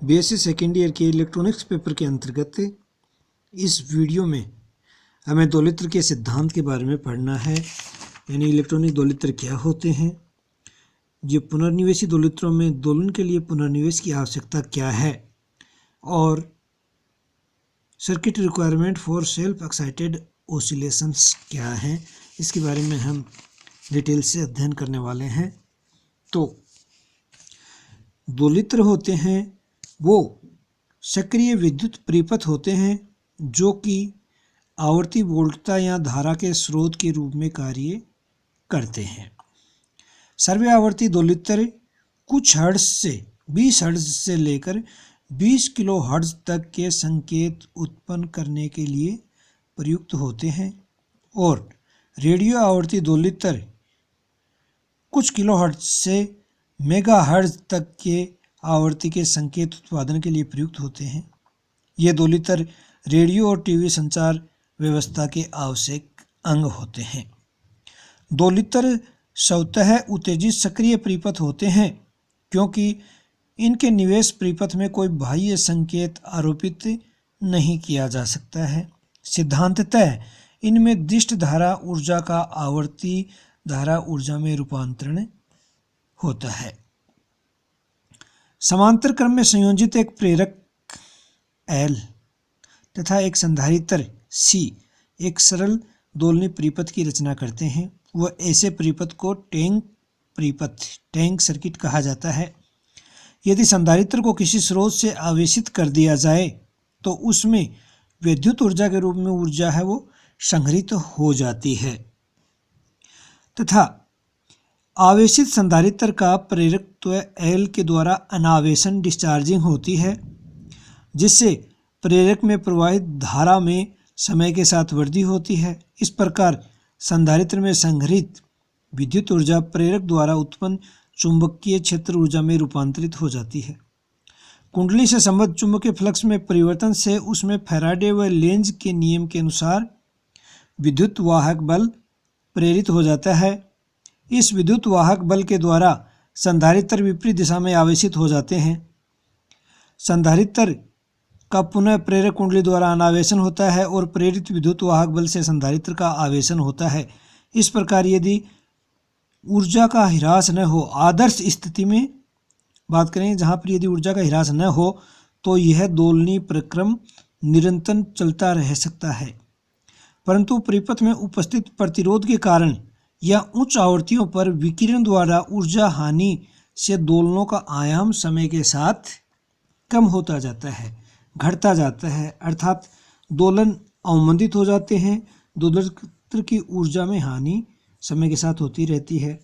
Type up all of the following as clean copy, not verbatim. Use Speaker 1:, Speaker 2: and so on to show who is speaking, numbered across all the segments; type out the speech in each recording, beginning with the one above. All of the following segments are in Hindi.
Speaker 1: बीएससी सेकेंड ईयर के इलेक्ट्रॉनिक्स पेपर के अंतर्गत इस वीडियो में हमें दोलित्र के सिद्धांत के बारे में पढ़ना है। यानी इलेक्ट्रॉनिक दोलित्र क्या होते हैं, ये पुनर्निवेशी दोलित्रों में दोलन के लिए पुनर्निवेश की आवश्यकता क्या है और circuit requirement for self excited oscillations क्या हैं, इसके बारे में हम डिटेल से अध्ययन करने वाले हैं। तो दोलित्र होते हैं वो सक्रिय विद्युत परिपथ होते हैं जो कि आवर्ती वोल्टता या धारा के स्रोत के रूप में कार्य करते हैं। सर्व आवर्ती दोलित्र कुछ हर्ट्ज से 20 हर्ट्ज से लेकर 20 किलो हर्ट्ज तक के संकेत उत्पन्न करने के लिए प्रयुक्त होते हैं और रेडियो आवर्ती दोलित्र कुछ किलो हर्ट्ज से मेगा हर्ट्ज तक के आवर्ती के संकेत उत्पादन के लिए प्रयुक्त होते हैं। ये दोलित्र रेडियो और टीवी संचार व्यवस्था के आवश्यक अंग होते हैं। दोलित्र स्वतः उत्तेजित सक्रिय परिपथ होते हैं क्योंकि इनके निवेश परिपथ में कोई बाह्य संकेत आरोपित नहीं किया जा सकता है। सिद्धांततः इनमें दिष्ट धारा ऊर्जा का आवर्ती धारा ऊर्जा में रूपांतरण होता है। समांतर क्रम में संयोजित एक प्रेरक L तथा एक संधारित्र C एक सरल दोलनी परिपथ की रचना करते हैं। वह ऐसे परिपथ को टैंक सर्किट कहा जाता है। यदि संधारित्र को किसी स्रोत से आवेशित कर दिया जाए तो उसमें विद्युत ऊर्जा के रूप में ऊर्जा है वो संग्रहित हो जाती है तथा आवेशित संधारित्र का प्रेरकत्व L के द्वारा अनावेशन डिस्चार्जिंग होती है, जिससे प्रेरक में प्रवाहित धारा में समय के साथ वृद्धि होती है। इस प्रकार संधारित्र में संग्रहित विद्युत ऊर्जा प्रेरक द्वारा उत्पन्न चुंबकीय क्षेत्र ऊर्जा में रूपांतरित हो जाती है। कुंडली से संबद्ध चुंबकीय फ्लक्स में परिवर्तन से उसमें फैराडे व लेंज के नियम के अनुसार विद्युत वाहक बल प्रेरित हो जाता है। इस विद्युत वाहक बल के द्वारा संधारित्र विपरीत दिशा में आवेशित हो जाते हैं। संधारित्र का पुनः प्रेरक कुंडली द्वारा अनावेशन होता है और प्रेरित विद्युत वाहक बल से संधारित्र का आवेशन होता है। इस प्रकार यदि ऊर्जा का ह्रास न हो, आदर्श स्थिति में बात करें जहाँ पर यदि ऊर्जा का ह्रास न हो तो यह दोलनी प्रक्रम निरंतर चलता रह सकता है, परंतु परिपथ में उपस्थित प्रतिरोध के कारण या उच्च आवृत्तियों पर विकिरण द्वारा ऊर्जा हानि से दोलनों का आयाम समय के साथ कम होता जाता है, घटता जाता है, अर्थात दोलन अवमंदित हो जाते हैं। दोलित्र की ऊर्जा में हानि समय के साथ होती रहती है।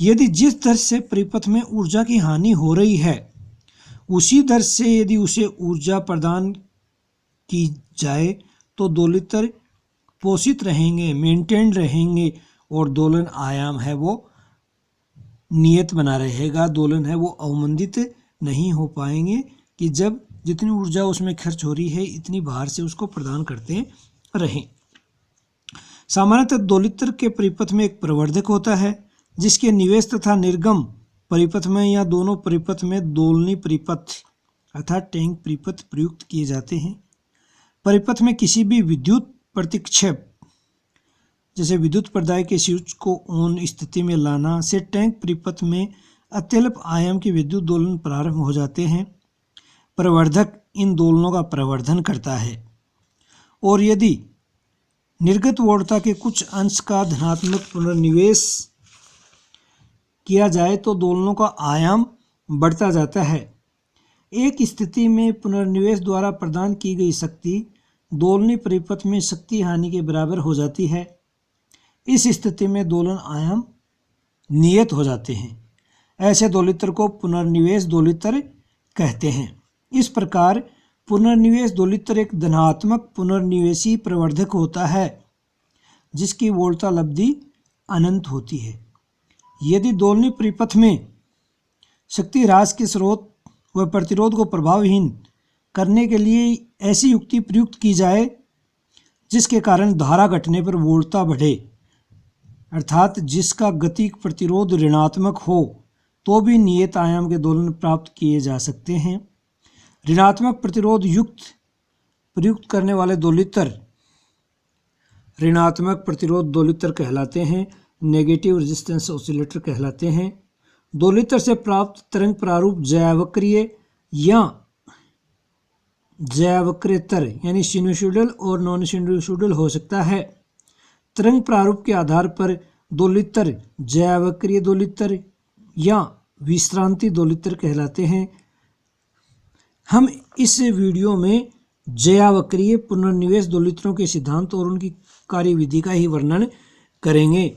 Speaker 1: यदि जिस दर से परिपथ में ऊर्जा की हानि हो रही है उसी दर से यदि उसे ऊर्जा प्रदान की जाए तो दोलित्र पोषित रहेंगे, मेंटेन्ड रहेंगे और दोलन आयाम है वो नियत बना रहेगा। दोलन है वो अवमंदित नहीं हो पाएंगे कि जब जितनी ऊर्जा उसमें खर्च हो रही है इतनी बाहर से उसको प्रदान करते रहें। सामान्यतः दोलित्र के परिपथ में एक प्रवर्धक होता है जिसके निवेश तथा निर्गम परिपथ में या दोनों परिपथ में दोलनी परिपथ अर्थात टैंक परिपथ प्रयुक्त किए जाते हैं। परिपथ में किसी भी विद्युत प्रतिक्षेप जैसे विद्युत प्रदाय के स्विच को ऑन स्थिति में लाना से टैंक परिपथ में अत्यल्प आयाम के विद्युत दोलन प्रारंभ हो जाते हैं। प्रवर्धक इन दोलनों का प्रवर्धन करता है और यदि निर्गत वोल्टता के कुछ अंश का धनात्मक पुनर्निवेश किया जाए तो दोलनों का आयाम बढ़ता जाता है। एक स्थिति में पुनर्निवेश द्वारा प्रदान की गई शक्ति दोलनी परिपथ में शक्ति हानि के बराबर हो जाती है। इस स्थिति में दोलन आयाम नियत हो जाते हैं। ऐसे दोलित्र को पुनर्निवेश दोलित्र कहते हैं। इस प्रकार पुनर्निवेश दोलित्र एक धनात्मक पुनर्निवेशी प्रवर्धक होता है जिसकी वोल्टता लब्धि अनंत होती है। यदि दोलनी परिपथ में शक्ति ह्रास के स्रोत व प्रतिरोध को प्रभावहीन करने के लिए ऐसी युक्ति प्रयुक्त की जाए जिसके कारण धारा घटने पर वोल्टता बढ़े, अर्थात जिसका गतिक प्रतिरोध ऋणात्मक हो, तो भी नियत आयाम के दोलन प्राप्त किए जा सकते हैं। ऋणात्मक प्रतिरोध युक्त प्रयुक्त करने वाले दोलित्र ऋणात्मक प्रतिरोध दोलित्र कहलाते हैं, नेगेटिव रेजिस्टेंस ऑसिलेटर कहलाते हैं। दोलित्र से प्राप्त तरंग प्रारूप ज्यावक्रीय या ज्यावक्रेतर यानी सिनुसोइडल और नॉन सिनुसोइडल हो सकता है। तरंग प्रारूप के आधार पर दोलित्र ज्यावक्रीय दोलित्र या विश्रांति दोलित्र कहलाते हैं। हम इस वीडियो में ज्यावक्रीय पुनर्निवेश दोलित्रों के सिद्धांत और उनकी कार्यविधि का ही वर्णन करेंगे।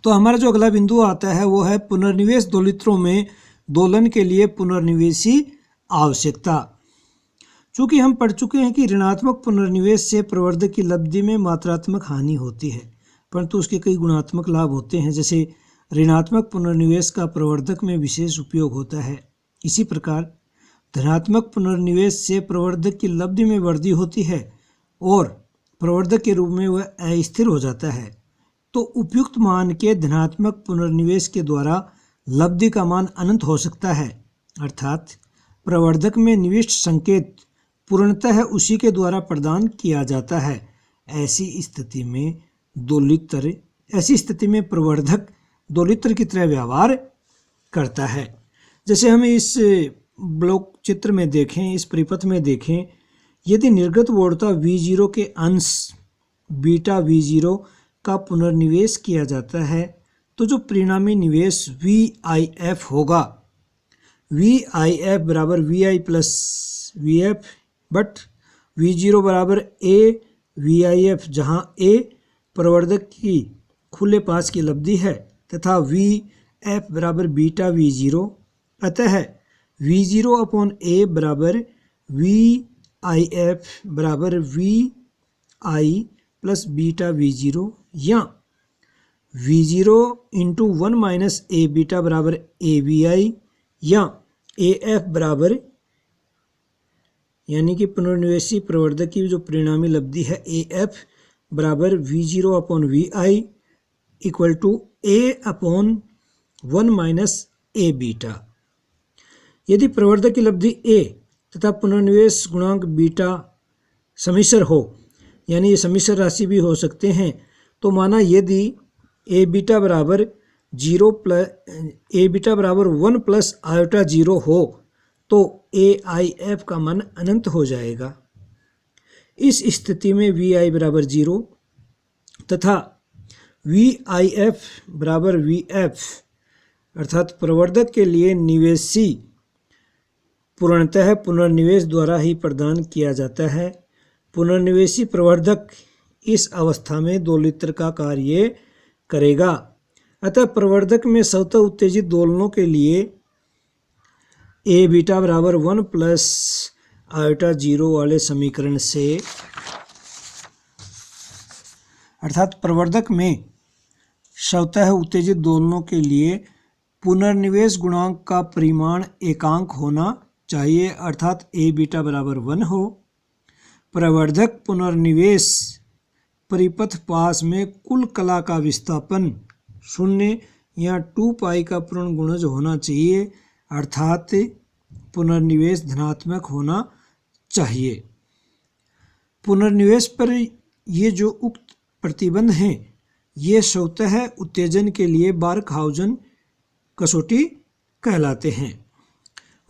Speaker 1: तो हमारा जो अगला बिंदु आता है वो है पुनर्निवेश दोलित्रों में दोलन के लिए पुनर्निवेशी आवश्यकता। चूँकि हम पढ़ चुके हैं कि ऋणात्मक पुनर्निवेश से प्रवर्धक की लब्धि में मात्रात्मक हानि होती है, परंतु उसके कई गुणात्मक लाभ होते हैं। जैसे ऋणात्मक पुनर्निवेश का प्रवर्धक में विशेष उपयोग होता है। इसी प्रकार धनात्मक पुनर्निवेश से प्रवर्धक की लब्धि में वृद्धि होती है और प्रवर्धक के रूप में वह अस्थिर हो जाता है। तो उपयुक्त मान के धनात्मक पुनर्निवेश के द्वारा लब्धि का मान अनंत हो सकता है, अर्थात प्रवर्धक में निविष्ट संकेत पूर्णतः उसी के द्वारा प्रदान किया जाता है। ऐसी स्थिति में प्रवर्धक दोलित्र की तरह व्यवहार करता है। जैसे हम इस ब्लॉक चित्र में देखें, इस परिपथ में देखें, यदि निर्गत वोल्टता V0 के अंश बीटा V0 का पुनर्निवेश किया जाता है तो जो परिणामी निवेश VIF होगा, VIF बराबर VI plus VF but V0 बराबर A VIF, जहाँ A प्रवर्धक की खुले पास की लब्धि है तथा VF बराबर बीटा V0। अतः V0 अपॉन A बराबर VIF बराबर VI प्लस बीटा V0 या V0 into 1 minus A beta बराबर AVI या AF बराबर यानी कि पुनर्निवेशी प्रवर्धक की जो परिणामी लब्धि है AF बराबर V0 upon VI equal to A upon 1 minus A beta. यदि प्रवर्धक की लब्धि A तथा पुनर्निवेश गुणांक बीटा समिश्र हो, यानी ये समिश्र राशि भी हो सकते हैं, तो माना यदि A बीटा बराबर 1 प्लस आयोटा 0 हो तो AIF का मान अनंत हो जाएगा। इस स्थिति में VI बराबर 0 तथा VIF बराबर VF अर्थात प्रवर्धक के लिए निवेशी पूर्णतः पुनर्निवेश द्वारा ही प्रदान किया जाता है। पुनर्निवेशी प्रवर्धक इस अवस्था में दोलित्र का कार्य करेगा। अतः प्रवर्धक में स्वतः उत्तेजित दोलनों के लिए A बीटा बराबर 1 प्लस आयोटा 0 वाले समीकरण से, अर्थात प्रवर्धक में स्वतः उत्तेजित दोलनों के लिए पुनर्निवेश गुणांक का परिमाण एकांक होना चाहिए, अर्थात A बीटा बराबर 1 हो। प्रवर्धक पुनर्निवेश परिपथ पास में कुल कला का विस्थापन 0 या 2 पाई का पूर्ण गुणज होना चाहिए, अर्थात पुनर्निवेश धनात्मक होना चाहिए। पुनर्निवेश पर ये जो उक्त प्रतिबंध हैं ये स्वतः उत्तेजन के लिए बार्कहाउज़न कसौटी कहलाते हैं।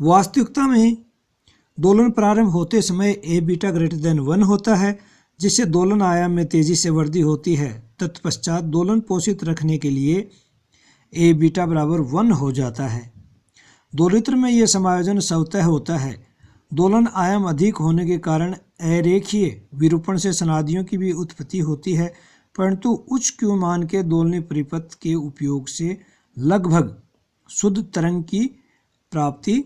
Speaker 1: वास्तविकता में दोलन प्रारंभ होते समय A बीटा ग्रेटर देन 1 होता है, जिससे दोलन आयाम में तेजी से वृद्धि होती है। तत्पश्चात दोलन पोषित रखने के लिए A बीटा बराबर 1 हो जाता है। दोलित्र में यह समायोजन स्वतः होता है। दोलन आयाम अधिक होने के कारण अरेखीय विरूपण से सनादियों की भी उत्पत्ति होती है, परंतु उच्च Q मान के दोलनीय परिपथ के उपयोग से लगभग शुद्ध तरंग की प्राप्ति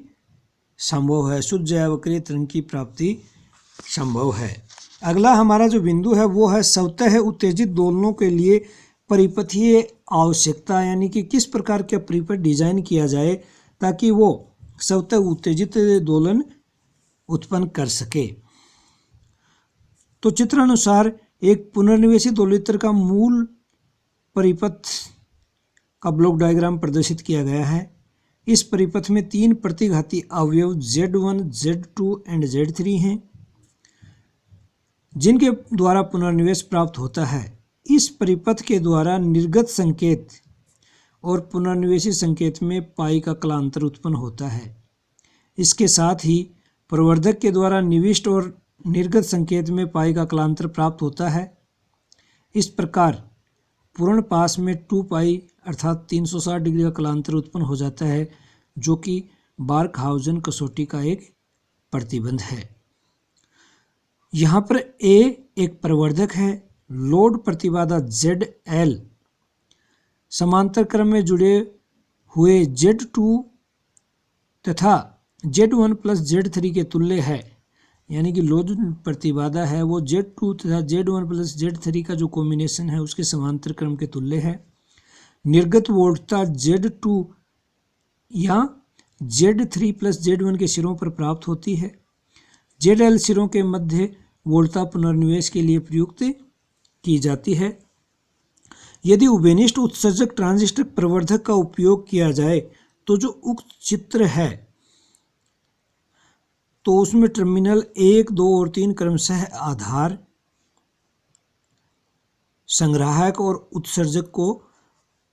Speaker 1: संभव है, शुद्ध ज्यावक्रीय तरंग की प्राप्ति संभव है। अगला हमारा जो बिंदु है वो है स्वतः उत्तेजित दोलनों के लिए परिपथीय आवश्यकता, यानी कि किस प्रकार का परिपथ डिजाइन किया जाए ताकि वो स्वतः उत्तेजित दोलन उत्पन्न कर सके। तो चित्र अनुसार एक पुनर्निवेशी दोलित्र का मूल परिपथ का ब्लॉक डायग्राम प्रदर्शित किया गया है। इस परिपथ में 3 प्रतिघाती अवयव Z1, Z2 एंड Z3 हैं जिनके द्वारा पुनर्निवेश प्राप्त होता है। इस परिपथ के द्वारा निर्गत संकेत और पुनर्निवेशी संकेत में पाई का कलांतर उत्पन्न होता है। इसके साथ ही प्रवर्धक के द्वारा निविष्ट और निर्गत संकेत में पाई का कलांतर प्राप्त होता है। इस प्रकार पूर्ण पास में 2 पाई अर्थात 360 डिग्री का कलांतर उत्पन्न हो जाता है, जो कि बार्कहाउज़न कसौटी का एक प्रतिबंध है। यहाँ पर A एक प्रवर्धक है, लोड प्रतिबाधा ZL समांतर क्रम में जुड़े हुए Z2 तथा Z1 प्लस Z3 के तुल्य है, यानी कि लोड प्रतिबाधा है वो Z2 तथा Z1 प्लस Z3 का जो कॉम्बिनेशन है उसके समांतर क्रम के तुल्य है। निर्गत वोल्टता Z2 या Z3 प्लस Z1 के सिरों पर प्राप्त होती है। ZL सिरों के मध्य वोल्टता पुनर्निवेश के लिए प्रयुक्त की जाती है। यदि उभयनिष्ठ उत्सर्जक ट्रांजिस्टर प्रवर्धक का उपयोग किया जाए तो जो उक्त चित्र है तो उसमें टर्मिनल 1, 2 और 3 क्रमशः आधार, संग्राहक और उत्सर्जक को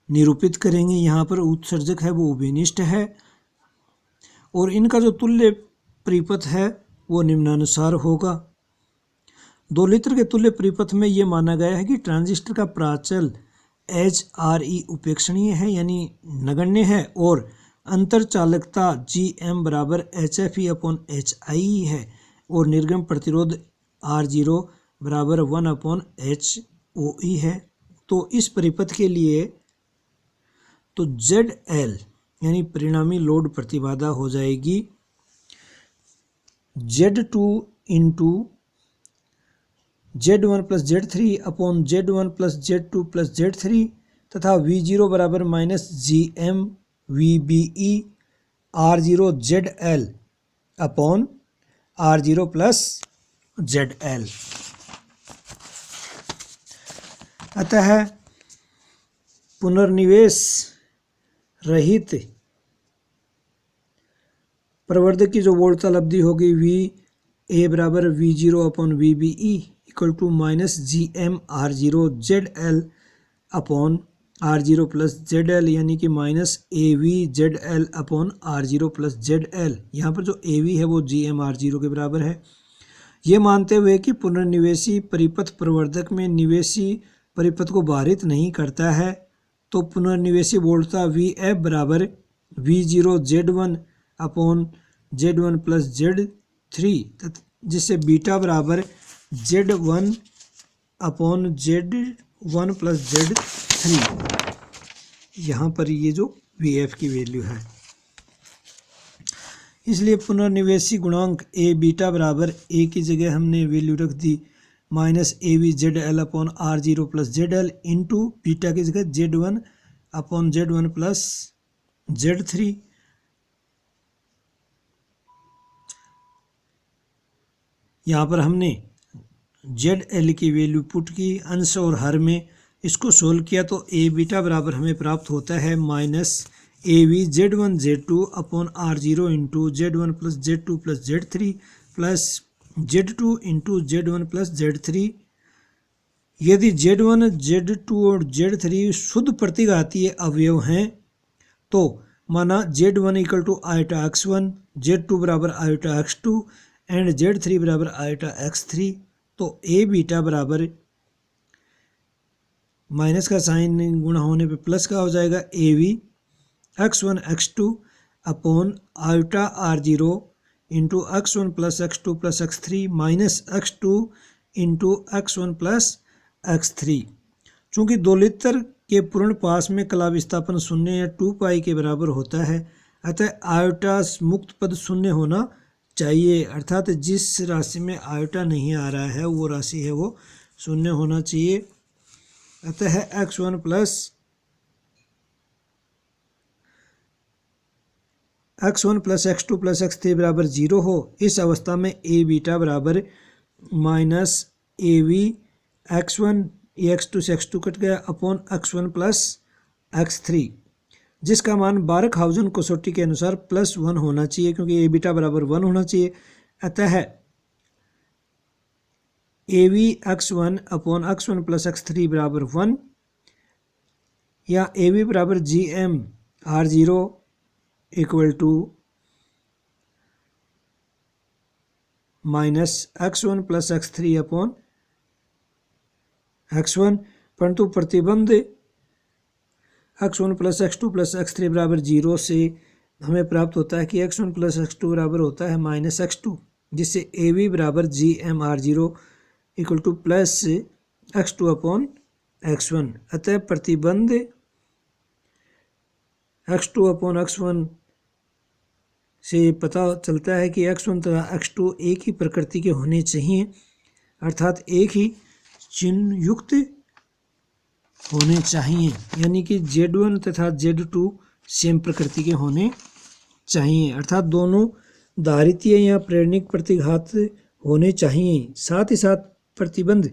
Speaker 1: निरूपित करेंगे। यहाँ पर उत्सर्जक है वो उभयनिष्ठ है और इनका जो तुल्य परिपथ है वो निम्नानुसार होगा। 2 लीटर के तुल्य परिपथ में ये माना गया है कि ट्रांजिस्टर का प्राचल HRE उपेक्षणीय है यानी नगण्य है और अंतर चालकता GM बराबर HFE/HI है और निर्गम प्रतिरोध R0 बराबर 1/HOE है। तो इस परिपथ के लिए तो ZL यानी परिणामी लोड प्रतिबाधा हो जाएगी Z2 into Z1 plus Z3 upon Z1 plus Z2 plus Z3 तथा V0 बराबर minus GM VBE R0 ZL upon R0 plus ZL। अतः पुनर्निवेश रहित प्रवर्धक की जो वोल्टता लब्धि होगी VA बराबर V0 upon VBE equal to minus GM R0 ZL upon R0 plus ZL यानी कि minus AV ZL upon R0 plus ZL। यहाँ पर जो AV है वो GM R0 के बराबर है। ये मानते हुए कि पुनर्निवेशी परिपथ प्रवर्धक में निवेशी परिपथ को बाधित नहीं करता है, तो पुनर्निवेशी वोल्टता VF बराबर V0 Z1 upon Z1 plus Z3 जिससे बीटा बराबर Z1 upon Z1 plus Z3, यहाँ पर ये जो VF की वैल्यू है। इसलिए पुनर्निवेशी गुणांक A बीटा बराबर A की जगह हमने वैल्यू रख दी minus AV ZL upon R0 plus ZL into beta की जगह Z1 upon Z1 plus Z3। यहाँ पर हमने ZL की वैल्यू पुट की अंश और हर में, इसको सोल्व किया तो A बीटा बराबर हमें प्राप्त होता है minus AV Z1 Z2 upon R0 into Z1 plus Z2 plus Z3 plus Z2 into Z1 plus Z3। यदि Z1 Z2 और Z3 शुद्ध प्रतिघातीय अवयव हैं तो माना Z1 equal to iota x1, Z2 बराबर आयोटा x2 एंड Z3 बराबर आयोटा x3, तो A बीटा बराबर माइनस का साइन गुणा होने पे प्लस का हो जाएगा AV x1 x2 upon iota R0 into x1 plus x2 plus x3 minus x2 into x1 plus x3। चूँकि 2 लीटर के पूर्ण पास में कला विस्थापन शून्य या 2 पाई के बराबर होता है, अतः आयोटा मुक्त पद शून्य होना चाहिए, अर्थात जिस राशि में आयोटा नहीं आ रहा है वो राशि है वो शून्य होना चाहिए। अतः x1 plus x2 plus x3 बराबर 0 हो। इस अवस्था में A बीटा बराबर माइनस AV x1 x2 से x2 कट गया अपॉन x1 प्लस x3, जिसका मान बारकहाउज़न कसौटी के अनुसार +1 होना चाहिए, क्योंकि ए बीटा बराबर 1 होना चाहिए। अतः AV x1 upon x1 plus x3 बराबर 1, या AV बराबर GM R0 equal to -x1 plus x3 upon x1, परंतु प्रतिबंध x1 plus x2 plus x3 बराबर 0 से हमें प्राप्त होता है कि x1 प्लस x2 बराबर होता है -x2, जिससे AV बराबर GM R0 equal two plus x2 upon x1। अतः प्रतिबंध x2 अपॉन x1 से पता चलता है कि x1 तथा x2 एक ही प्रकृति के होने चाहिए, अर्थात एक ही चिन्ह युक्त होने चाहिए, यानी कि Z1 तथा Z2 सेम प्रकृति के होने चाहिए, अर्थात दोनों धारितीय या प्रेरणिक प्रतिघात होने चाहिए। साथ ही साथ प्रतिबंध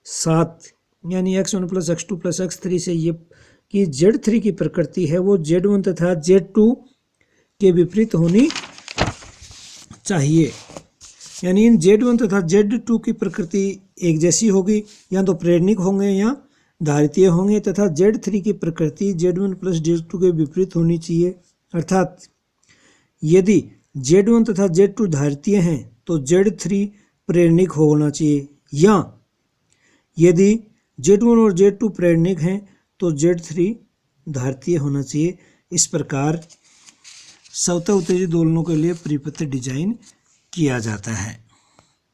Speaker 1: 7 यानी x1 plus x2 plus x3 से ये कि Z3 की प्रकृति है वो Z1 तथा Z2 के विपरीत होनी चाहिए, यानी इन Z1 तथा Z2 की प्रकृति एक जैसी होगी, या तो प्रेरणिक होंगे या धारितीय होंगे, तथा Z3 की प्रकृति Z1 प्लस Z2 के विपरीत होनी चाहिए। अर्थात यदि Z1 तथा Z2 धारितीय हैं तो Z3 प्रेरणिक होना चाहिए, या यदि Z1 और Z2 प्रेरणिक हैं तो Z3 धारितीय होना चाहिए। इस प्रकार स्वतः उत्तेजित दोलनों के लिए परिपथ डिजाइन किया जाता है।